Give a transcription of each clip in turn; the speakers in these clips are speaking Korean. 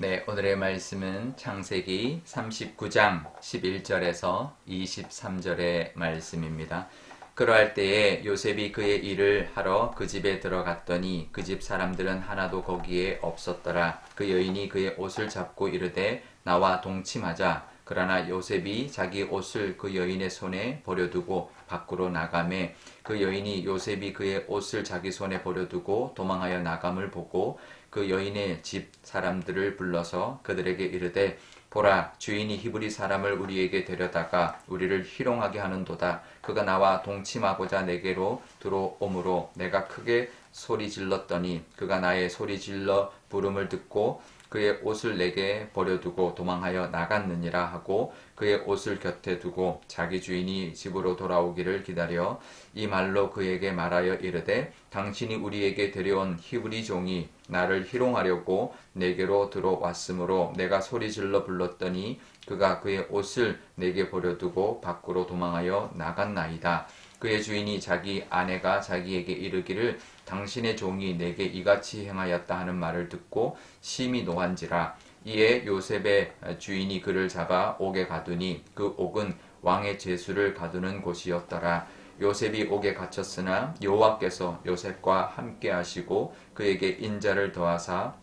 네, 오늘의 말씀은 창세기 39장 11절에서 23절의 말씀입니다. 그러할 때에 요셉이 그의 일을 하러 그 집에 들어갔더니 그 집 사람들은 하나도 거기에 없었더라. 그 여인이 그의 옷을 잡고 이르되 나와 동침하자. 그러나 요셉이 자기 옷을 그 여인의 손에 버려두고 밖으로 나가매 그 여인이 요셉이 그의 옷을 자기 손에 버려두고 도망하여 나감을 보고 그 여인의 집 사람들을 불러서 그들에게 이르되 보라, 주인이 히브리 사람을 우리에게 데려다가 우리를 희롱하게 하는도다. 그가 나와 동침하고자 내게로 들어오므로 내가 크게 소리 질렀더니 그가 나의 소리 질러 부름을 듣고 그의 옷을 내게 버려두고 도망하여 나갔느니라 하고 그의 옷을 곁에 두고 자기 주인이 집으로 돌아오기를 기다려 이 말로 그에게 말하여 이르되 당신이 우리에게 데려온 히브리 종이 나를 희롱하려고 내게로 들어왔으므로 내가 소리질러 불렀더니 그가 그의 옷을 내게 버려두고 밖으로 도망하여 나갔나이다. 그의 주인이 자기 아내가 자기에게 이르기를 당신의 종이 내게 이같이 행하였다 하는 말을 듣고 심히 노한지라. 이에 요셉의 주인이 그를 잡아 옥에 가두니 그 옥은 왕의 제수를 가두는 곳이었더라. 요셉이 옥에 갇혔으나 여호와께서 요셉과 함께 하시고 그에게 인자를 더하사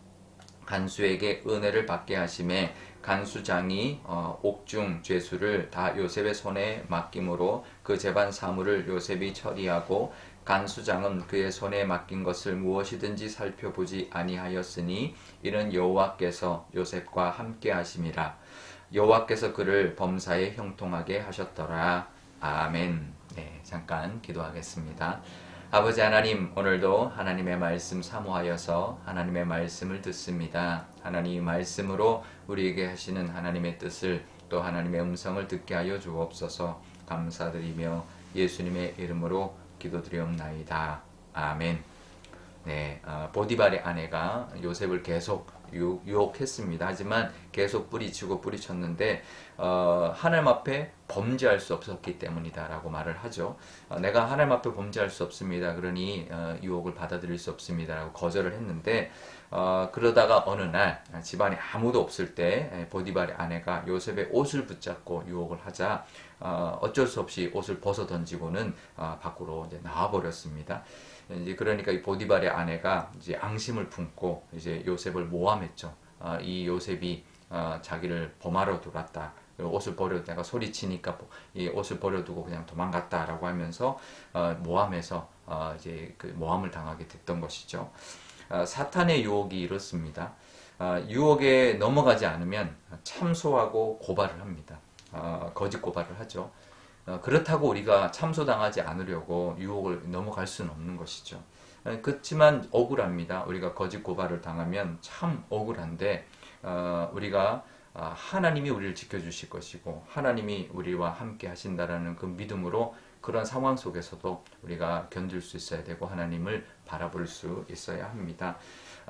간수에게 은혜를 받게 하심에 간수장이 옥중 죄수를 다 요셉의 손에 맡김으로 그 재반 사물을 요셉이 처리하고 간수장은 그의 손에 맡긴 것을 무엇이든지 살펴보지 아니하였으니 이는 여호와께서 요셉과 함께 하심이라. 여호와께서 그를 범사에 형통하게 하셨더라. 아멘. 네, 잠깐 기도하겠습니다. 아버지 하나님, 오늘도 하나님의 말씀 사모하여서 하나님의 말씀을 듣습니다. 하나님 말씀으로 우리에게 하시는 하나님의 뜻을 또 하나님의 음성을 듣게 하여 주옵소서. 감사드리며 예수님의 이름으로 기도드리옵나이다. 아멘. 네, 보디발의 아내가 요셉을 계속 유혹했습니다. 하지만 계속 뿌리쳤는데 하나님 앞에 범죄할 수 없었기 때문이다라고 말을 하죠. 내가 하나님 앞에 범죄할 수 없습니다. 그러니 유혹을 받아들일 수 없습니다라고 거절을 했는데 그러다가 어느 날 집안에 아무도 없을 때 보디발의 아내가 요셉의 옷을 붙잡고 유혹을 하자 어쩔 수 없이 옷을 벗어 던지고는 밖으로 이제 나와 버렸습니다. 이제 그러니까 이 보디발의 아내가 이제 앙심을 품고 이제 요셉을 모함했죠. 이 요셉이 자기를 범하러 들어왔다. 옷을 버려 내가 소리치니까 이 옷을 버려두고 그냥 도망갔다라고 하면서 모함해서 이제 그 모함을 당하게 됐던 것이죠. 사탄의 유혹이 이렇습니다. 유혹에 넘어가지 않으면 참소하고 고발을 합니다. 거짓 고발을 하죠. 그렇다고 우리가 참소당하지 않으려고 유혹을 넘어갈 수는 없는 것이죠. 그렇지만 억울합니다. 우리가 거짓 고발을 당하면 참 억울한데 우리가 하나님이 우리를 지켜주실 것이고 하나님이 우리와 함께 하신다라는 그 믿음으로 그런 상황 속에서도 우리가 견딜 수 있어야 되고 하나님을 바라볼 수 있어야 합니다.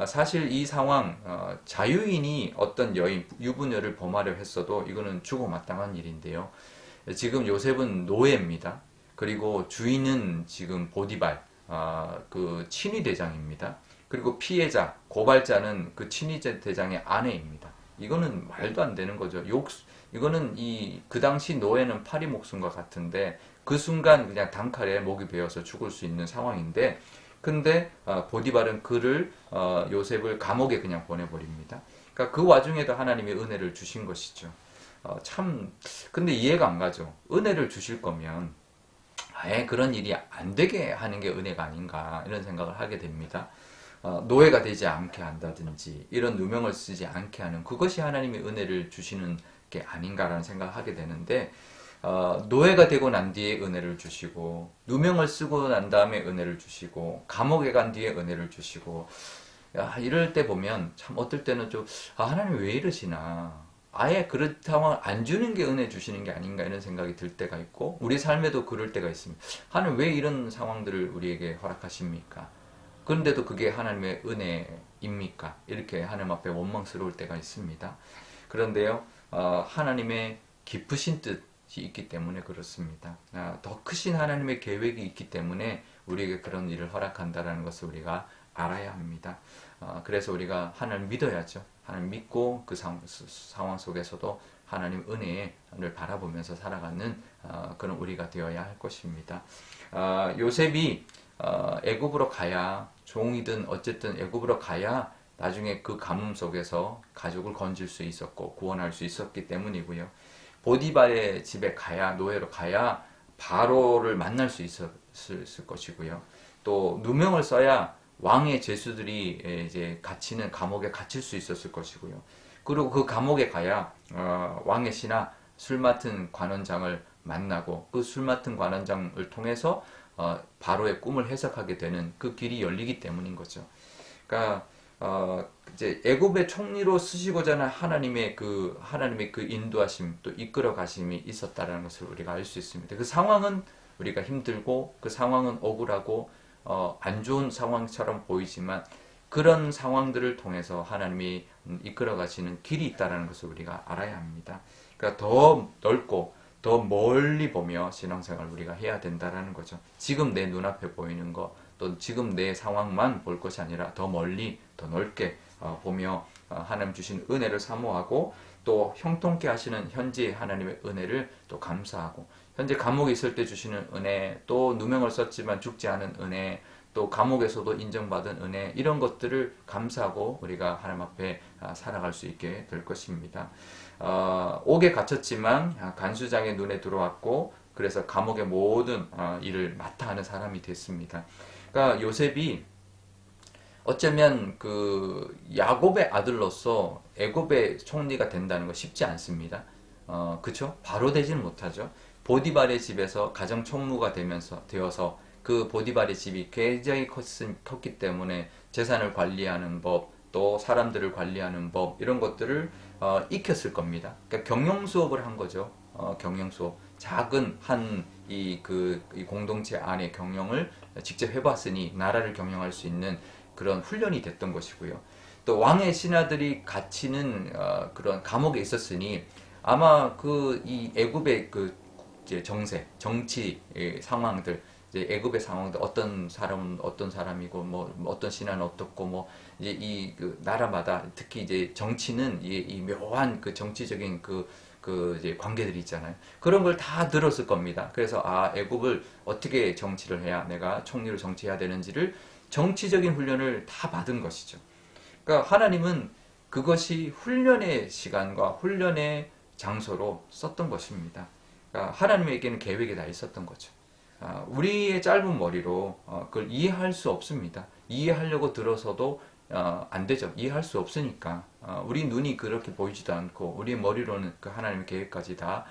사실 이 상황 자유인이 어떤 여인 유부녀를 범하려 했어도 이거는 죽어 마땅한 일인데요. 지금 요셉은 노예입니다. 그리고 주인은 지금 보디발 그 친위 대장입니다. 그리고 피해자 고발자는 그 친위 대장의 아내입니다. 이거는 말도 안 되는 거죠. 이거는 그 당시 노예는 파리 목숨과 같은데 그 순간 그냥 단칼에 목이 베어서 죽을 수 있는 상황인데 근데 보디발은 그를 요셉을 감옥에 그냥 보내버립니다. 그러니까 그 와중에도 하나님이 은혜를 주신 것이죠. 근데 이해가 안 가죠. 은혜를 주실 거면 아예 그런 일이 안 되게 하는 게 은혜가 아닌가 이런 생각을 하게 됩니다. 노예가 되지 않게 한다든지 이런 누명을 쓰지 않게 하는 그것이 하나님의 은혜를 주시는 게 아닌가라는 생각을 하게 되는데 노예가 되고 난 뒤에 은혜를 주시고 누명을 쓰고 난 다음에 은혜를 주시고 감옥에 간 뒤에 은혜를 주시고 이럴 때 보면 참 어떨 때는 좀 하나님 왜 이러시나 아예 그런 상황을 안 주는 게 은혜 주시는 게 아닌가 이런 생각이 들 때가 있고 우리 삶에도 그럴 때가 있습니다. 하나님 왜 이런 상황들을 우리에게 허락하십니까? 그런데도 그게 하나님의 은혜입니까? 이렇게 하나님 앞에 원망스러울 때가 있습니다. 그런데요 하나님의 깊으신 뜻이 있기 때문에 그렇습니다. 더 크신 하나님의 계획이 있기 때문에 우리에게 그런 일을 허락한다는 것을 우리가 알아야 합니다. 그래서 우리가 하나님 믿어야죠. 하나님 믿고 그 상황 속에서도 하나님 은혜를 바라보면서 살아가는 그런 우리가 되어야 할 것입니다. 요셉이 애굽으로 가야, 종이든 어쨌든 애굽으로 가야 나중에 그 가뭄 속에서 가족을 건질 수 있었고 구원할 수 있었기 때문이고요. 보디발의 집에 가야, 노예로 가야 바로를 만날 수 있었을 것이고요. 또 누명을 써야 왕의 죄수들이 이제 갇히는 감옥에 갇힐 수 있었을 것이고요. 그리고 그 감옥에 가야 왕의 신하 술 맡은 관원장을 만나고 그 술 맡은 관원장을 통해서 바로의 꿈을 해석하게 되는 그 길이 열리기 때문인 거죠. 그러니까 이제 애굽의 총리로 쓰시고자 하는 하나님의 그 인도하심 또 이끌어 가심이 있었다라는 것을 우리가 알 수 있습니다. 그 상황은 우리가 힘들고 그 상황은 억울하고 안 좋은 상황처럼 보이지만 그런 상황들을 통해서 하나님이 이끌어 가시는 길이 있다라는 것을 우리가 알아야 합니다. 그러니까 더 넓고 더 멀리 보며 신앙생활 우리가 해야 된다라는 거죠. 지금 내 눈앞에 보이는 거, 또 지금 내 상황만 볼 것이 아니라 더 멀리, 더 넓게 보며 하나님 주신 은혜를 사모하고 또 형통케 하시는 현재 하나님의 은혜를 또 감사하고 현재 감옥에 있을 때 주시는 은혜, 또 누명을 썼지만 죽지 않은 은혜, 또 감옥에서도 인정받은 은혜, 이런 것들을 감사하고 우리가 하나님 앞에 살아갈 수 있게 될 것입니다. 옥에 갇혔지만 간수장의 눈에 들어왔고 그래서 감옥의 모든 일을 맡아 하는 사람이 됐습니다. 그러니까 요셉이 어쩌면 그 야곱의 아들로서 애굽의 총리가 된다는 거 쉽지 않습니다. 그쵸? 바로 되지는 못하죠. 보디발의 집에서 가정 총무가 되어서 그 보디발의 집이 굉장히 컸기 때문에 재산을 관리하는 법, 또 사람들을 관리하는 법, 이런 것들을 익혔을 겁니다. 그러니까 경영 수업을 한 거죠. 경영 수업. 작은 이 공동체 안의 경영을 직접 해봤으니 나라를 경영할 수 있는 그런 훈련이 됐던 것이고요. 또 왕의 신하들이 갇히는 그런 감옥에 있었으니 아마 이 애굽의 이제 정치 상황들, 이제 애굽의 상황들, 어떤 사람은 어떤 사람이고 뭐 어떤 신하는 어떻고 이제 그 나라마다 특히 이제 정치는 이 묘한 그 정치적인 이제 관계들이 있잖아요. 그런 걸 다 들었을 겁니다. 그래서 애굽을 어떻게 정치를 해야 내가 총리로 정치해야 되는지를 정치적인 훈련을 다 받은 것이죠. 그러니까 하나님은 그것이 훈련의 시간과 훈련의 장소로 썼던 것입니다. 그러니까 하나님에게는 계획이 다 있었던 거죠. 우리의 짧은 머리로 그걸 이해할 수 없습니다. 이해하려고 들어서도 안 되죠. 이해할 수 없으니까. 우리 눈이 그렇게 보이지도 않고 우리의 머리로는 그 하나님의 계획까지 다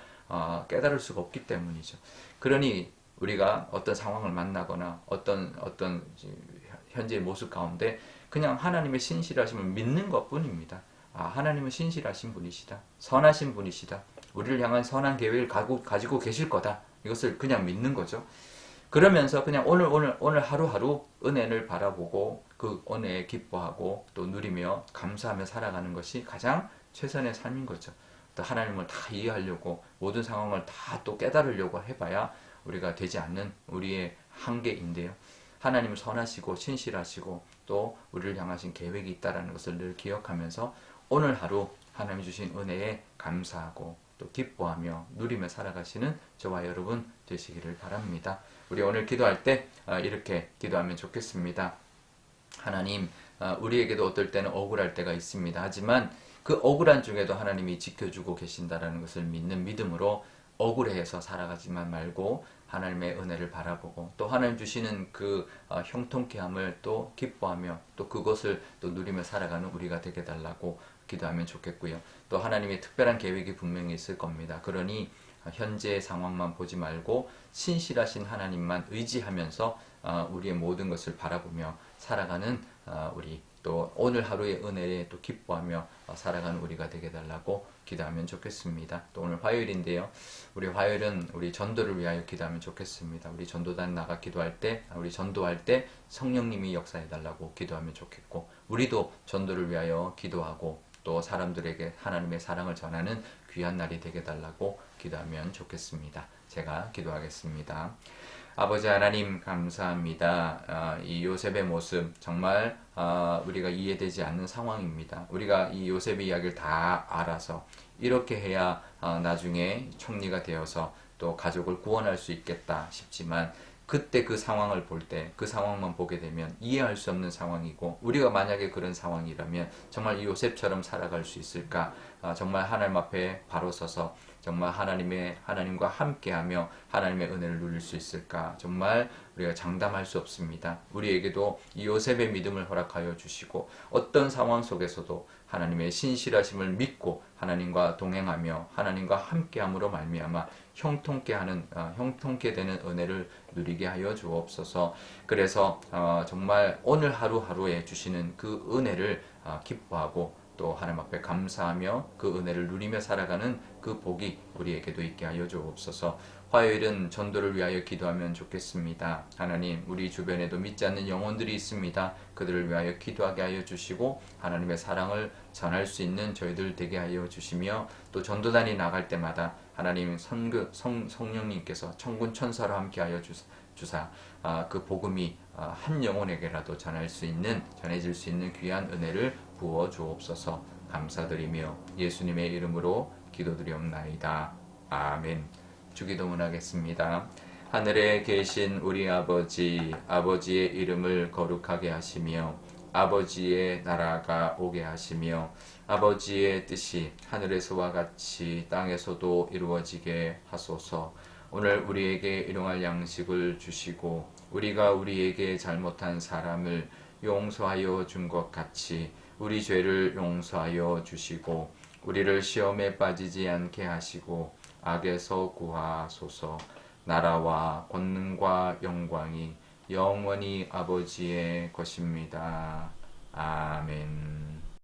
깨달을 수가 없기 때문이죠. 그러니 우리가 어떤 상황을 만나거나 어떤 현재의 모습 가운데 그냥 하나님의 신실하심을 믿는 것뿐입니다. 하나님은 신실하신 분이시다. 선하신 분이시다. 우리를 향한 선한 계획을 가지고 계실 거다. 이것을 그냥 믿는 거죠. 그러면서 그냥 오늘 하루하루 은혜를 바라보고 그 은혜에 기뻐하고 또 누리며 감사하며 살아가는 것이 가장 최선의 삶인 거죠. 또 하나님을 다 이해하려고 모든 상황을 다 또 깨달으려고 해봐야 우리가 되지 않는 우리의 한계인데요. 하나님은 선하시고 신실하시고 또 우리를 향하신 계획이 있다는 것을 늘 기억하면서 오늘 하루 하나님이 주신 은혜에 감사하고 또 기뻐하며 누리며 살아가시는 저와 여러분 되시기를 바랍니다. 우리 오늘 기도할 때 이렇게 기도하면 좋겠습니다. 하나님, 우리에게도 어떨 때는 억울할 때가 있습니다. 하지만 그 억울한 중에도 하나님이 지켜주고 계신다는 것을 믿는 믿음으로 억울해서 살아가지만 말고 하나님의 은혜를 바라보고 또 하나님 주시는 그 형통케 함을 또 기뻐하며 또 그것을 또 누리며 살아가는 우리가 되게 달라고 기도하면 좋겠고요. 또 하나님의 특별한 계획이 분명히 있을 겁니다. 그러니 현재의 상황만 보지 말고 신실하신 하나님만 의지하면서 우리의 모든 것을 바라보며 살아가는 우리, 또 오늘 하루의 은혜에 또 기뻐하며 살아가는 우리가 되게 달라고 기도하면 좋겠습니다. 또 오늘 화요일인데요. 우리 화요일은 우리 전도를 위하여 기도하면 좋겠습니다. 우리 전도단 나가 기도할 때, 우리 전도할 때 성령님이 역사해 달라고 기도하면 좋겠고, 우리도 전도를 위하여 기도하고 또 사람들에게 하나님의 사랑을 전하는 귀한 날이 되게 달라고 기도하면 좋겠습니다. 제가 기도하겠습니다. 아버지 하나님 감사합니다. 이 요셉의 모습 정말 우리가 이해되지 않는 상황입니다. 우리가 이 요셉의 이야기를 다 알아서 이렇게 해야 나중에 총리가 되어서 또 가족을 구원할 수 있겠다 싶지만 그때 그 상황을 볼 때 그 상황만 보게 되면 이해할 수 없는 상황이고 우리가 만약에 그런 상황이라면 정말 이 요셉처럼 살아갈 수 있을까? 정말 하나님 앞에 바로 서서 정말 하나님과 함께하며 하나님의 은혜를 누릴 수 있을까? 정말 우리가 장담할 수 없습니다. 우리에게도 이 요셉의 믿음을 허락하여 주시고 어떤 상황 속에서도 하나님의 신실하심을 믿고 하나님과 동행하며 하나님과 함께함으로 말미암아 형통케 되는 은혜를 누리게 하여 주옵소서. 그래서 정말 오늘 하루하루에 주시는 그 은혜를 기뻐하고 또 하나님 앞에 감사하며 그 은혜를 누리며 살아가는 그 복이 우리에게도 있게 하여 주옵소서. 화요일은 전도를 위하여 기도하면 좋겠습니다. 하나님, 우리 주변에도 믿지 않는 영혼들이 있습니다. 그들을 위하여 기도하게 하여 주시고 하나님의 사랑을 전할 수 있는 저희들 되게 하여 주시며 또 전도단이 나갈 때마다 하나님 성령님께서 천군 천사로 함께 하여 주사 그 복음이 한 영혼에게라도 전해질 수 있는 귀한 은혜를 부어 주옵소서. 감사드리며 예수님의 이름으로 기도드리옵나이다. 아멘. 주기도문 하겠습니다. 하늘에 계신 우리 아버지, 아버지의 이름을 거룩하게 하시며 아버지의 나라가 오게 하시며 아버지의 뜻이 하늘에서와 같이 땅에서도 이루어지게 하소서. 오늘 우리에게 일용할 양식을 주시고 우리가 우리에게 잘못한 사람을 용서하여 준 것 같이 우리 죄를 용서하여 주시고 우리를 시험에 빠지지 않게 하시고 악에서 구하소서. 나라와 권능과 영광이 영원히 아버지의 것입니다. 아멘.